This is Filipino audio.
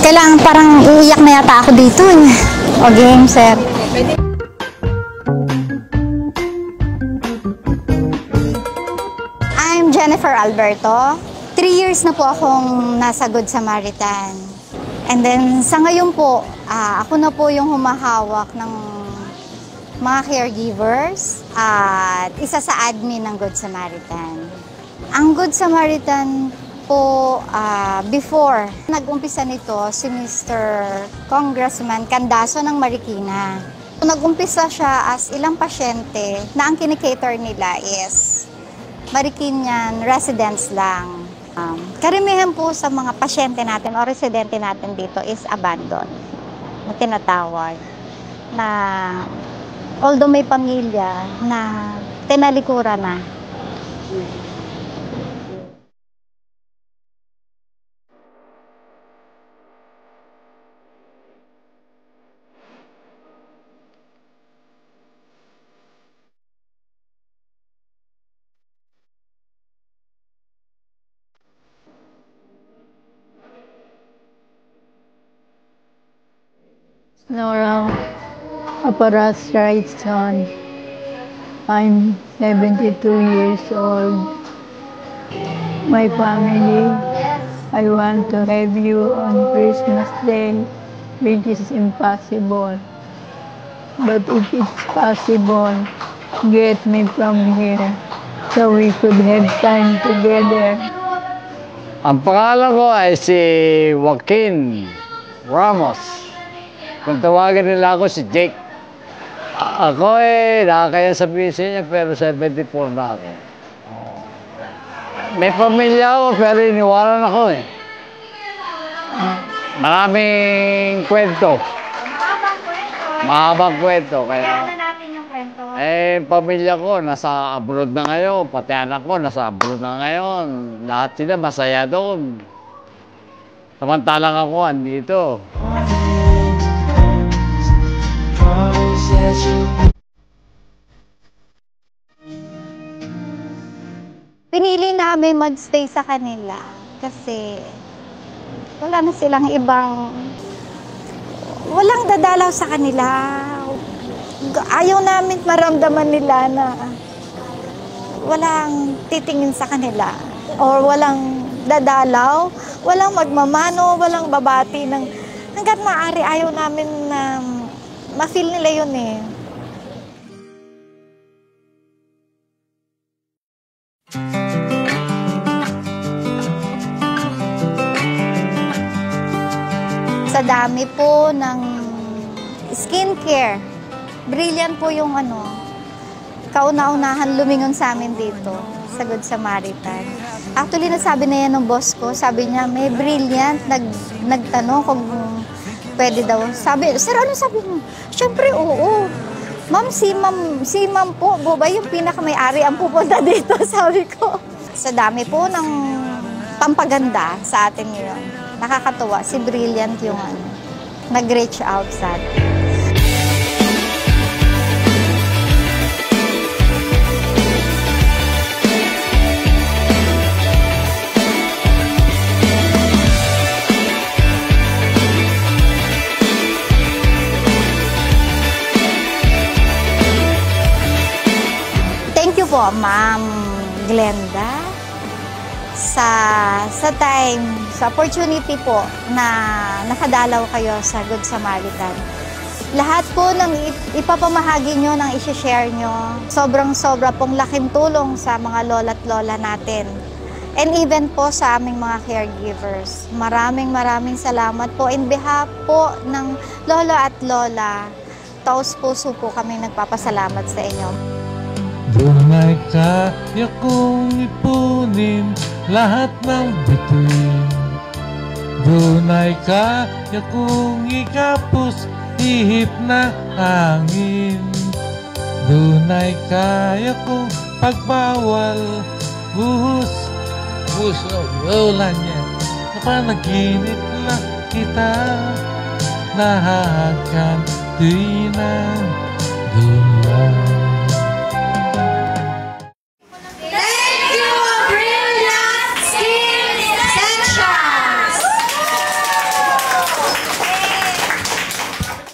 Kailangan parang iiyak na yata ako dito eh. O game, sir. I'm Jennifer Alberto. 3 years na po akong nasa Good Samaritan. And then sa ngayon po, ako na po yung humahawak ng mga caregivers at isa sa admin ng Good Samaritan. Ang Good Samaritan po, before nag-umpisa nito si Mr. Congressman Candazo ng Marikina. Nag-umpisa siya as ilang pasyente na ang kinikater nila is Marikinian residents lang. Karamihan po sa mga pasyente natin o residente natin dito is abandoned na tinatawag. Na although may pamilya na tinalikuran na. Nora Aparas right son. I'm 72 years old. My family, I want to have you on Christmas Day, which is impossible. But if it's possible, get me from here so we could have time together. Ang pangalan ko ay si Joaquin Ramos. Kung tawagan nila ako si Jake. Ako nakakaya sabihin sa niya pero 74 na ako. May pamilya ako pero iniwanan ako eh. Maraming kwento. Mahabang kwento. Kaya natin yung kwento. Pamilya ko nasa abroad na ngayon. Pati anak ko nasa abroad na ngayon. Lahat sila masaya doon. Samantalang ako andito. Pinili namin magstay sa kanila kasi wala na silang walang dadalaw sa kanila. Ayaw namin maramdaman nila na walang titingin sa kanila or walang dadalaw, walang magmamano, walang babati ng hangga't maaari ayaw namin na ma-feel nila yun eh. Sa dami po ng skincare, brilliant po yung kauna-unahan lumingon sa amin dito sa Good Samaritan. Actually, nasabi na yan ng boss ko, sabi niya, may brilliant, nagtanong kung pwede daw. Sabi, sir, ano sabi mo? Siyempre, oo. Ma'am, si ma'am po, ba yung pinaka-may-ari ang pupunta dito, sabi ko. Sa dami po ng pampaganda sa atin ngayon. Nakakatuwa, si Brilliant yung nag-reach out sa atin. Thank you po, Ma'am Glenda, sa opportunity po na nakadalaw kayo sa Good Samaritan. Lahat po ng ipapamahagi nyo, ng isi-share nyo, sobrang-sobra pong laking tulong sa mga lola't lola natin. And even po sa aming mga caregivers. Maraming salamat po. In behalf po ng lolo at lola, taos-puso po kami nagpapasalamat sa inyo. Dunay kaya kong ipunin lahat ng bituin. Dunay kaya kong ikapos ihip na hangin. Dunay kaya kong pagbawal buhos wala niya. Napanaginip lang kita nahakan di na dunay.